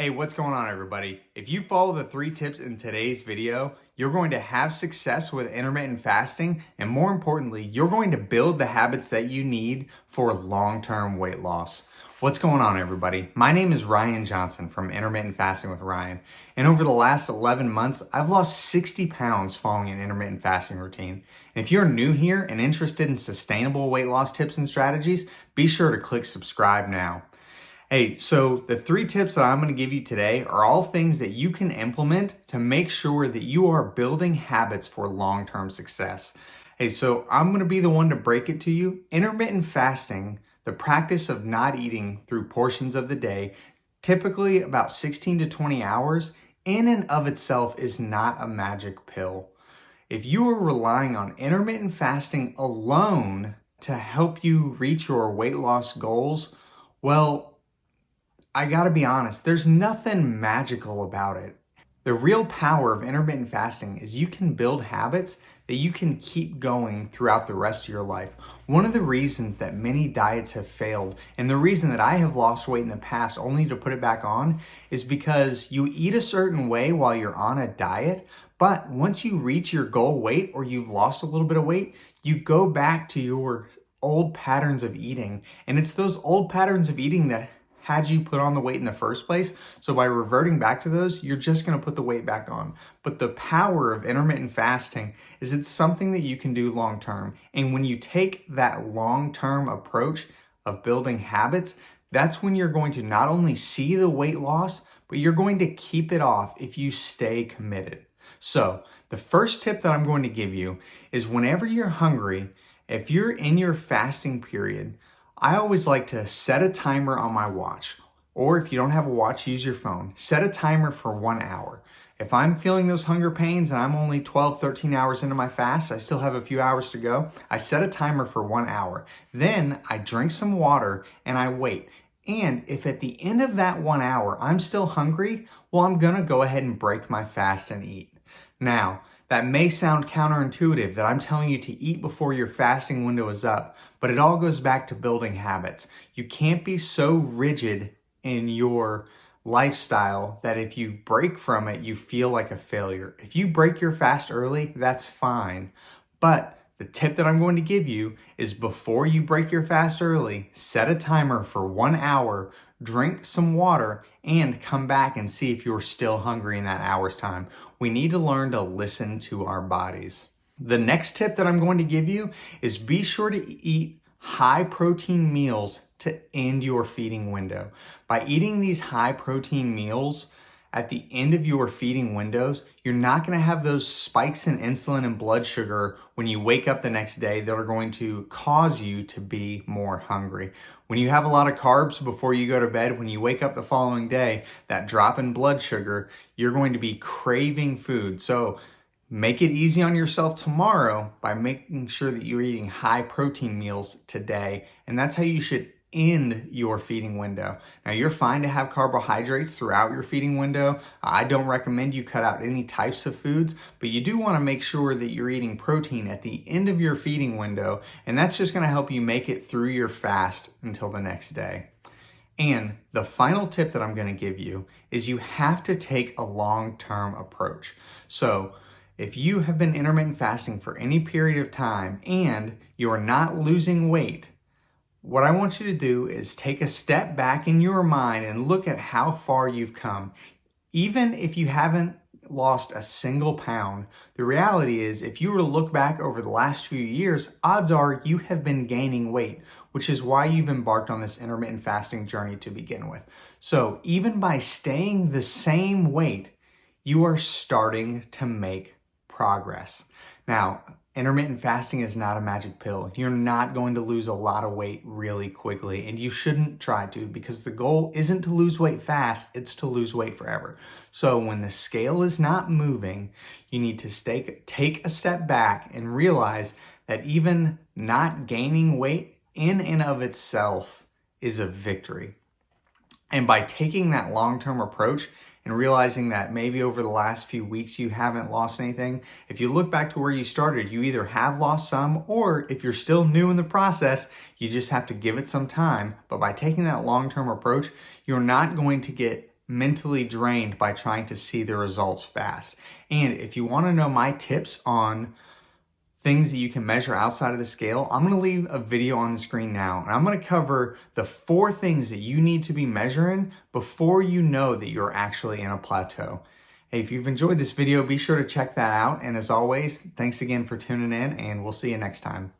Hey, what's going on, everybody? If you follow the 3 tips in today's video, you're going to have success with intermittent fasting, and more importantly, you're going to build the habits that you need for long-term weight loss. What's going on, everybody? My name is Ryan Johnson from Intermittent Fasting with Ryan, and over the last 11 months, I've lost 60 pounds following an intermittent fasting routine. And if you're new here and interested in sustainable weight loss tips and strategies, be sure to click subscribe now. Hey, so the 3 tips that I'm going to give you today are all things that you can implement to make sure that you are building habits for long-term success. Hey, so I'm going to be the one to break it to you. Intermittent fasting, the practice of not eating through portions of the day, typically about 16 to 20 hours, in and of itself is not a magic pill. If you are relying on intermittent fasting alone to help you reach your weight loss goals, well, I gotta be honest, there's nothing magical about it. The real power of intermittent fasting is you can build habits that you can keep going throughout the rest of your life. One of the reasons that many diets have failed, and the reason that I have lost weight in the past only to put it back on, is because you eat a certain way while you're on a diet, but once you reach your goal weight or you've lost a little bit of weight, you go back to your old patterns of eating. And it's those old patterns of eating that had you put on the weight in the first place. So by reverting back to those, you're just gonna put the weight back on. But the power of intermittent fasting is it's something that you can do long term. And when you take that long-term approach of building habits, that's when you're going to not only see the weight loss, but you're going to keep it off if you stay committed. So the first tip that I'm going to give you is whenever you're hungry, if you're in your fasting period, I always like to set a timer on my watch, or if you don't have a watch, use your phone. Set a timer for 1 hour. If I'm feeling those hunger pains and I'm only 12, 13 hours into my fast, I still have a few hours to go, I set a timer for 1 hour. Then I drink some water and I wait. And if at the end of that 1 hour I'm still hungry, well, I'm gonna go ahead and break my fast and eat. Now, that may sound counterintuitive that I'm telling you to eat before your fasting window is up, but it all goes back to building habits. You can't be so rigid in your lifestyle that if you break from it, you feel like a failure. If you break your fast early, that's fine. But the tip that I'm going to give you is before you break your fast early, set a timer for 1 hour, drink some water, and come back and see if you're still hungry in that hour's time. We need to learn to listen to our bodies. The next tip that I'm going to give you is be sure to eat high protein meals to end your feeding window. By eating these high protein meals at the end of your feeding windows, you're not going to have those spikes in insulin and blood sugar when you wake up the next day that are going to cause you to be more hungry. When you have a lot of carbs before you go to bed, when you wake up the following day, that drop in blood sugar, you're going to be craving food. So make it easy on yourself tomorrow by making sure that you're eating high protein meals today. And that's how you should end your feeding window. Now, you're fine to have carbohydrates throughout your feeding window. I don't recommend you cut out any types of foods, but you do want to make sure that you're eating protein at the end of your feeding window, and that's just going to help you make it through your fast until the next day. And the final tip that I'm going to give you is you have to take a long-term approach. So if you have been intermittent fasting for any period of time and you are not losing weight, what I want you to do is take a step back in your mind and look at how far you've come. Even if you haven't lost a single pound, the reality is if you were to look back over the last few years, odds are you have been gaining weight, which is why you've embarked on this intermittent fasting journey to begin with. So even by staying the same weight, you are starting to make progress. Now, intermittent fasting is not a magic pill. You're not going to lose a lot of weight really quickly, and you shouldn't try to, because the goal isn't to lose weight fast, it's to lose weight forever. So when the scale is not moving, you need to take a step back and realize that even not gaining weight in and of itself is a victory. And by taking that long-term approach and realizing that maybe over the last few weeks you haven't lost anything, if you look back to where you started, you either have lost some, or if you're still new in the process, you just have to give it some time. But by taking that long-term approach, you're not going to get mentally drained by trying to see the results fast. And if you want to know my tips on things that you can measure outside of the scale, I'm going to leave a video on the screen now, and I'm going to cover the 4 things that you need to be measuring before you know that you're actually in a plateau. Hey, if you've enjoyed this video, be sure to check that out. And as always, thanks again for tuning in, and we'll see you next time.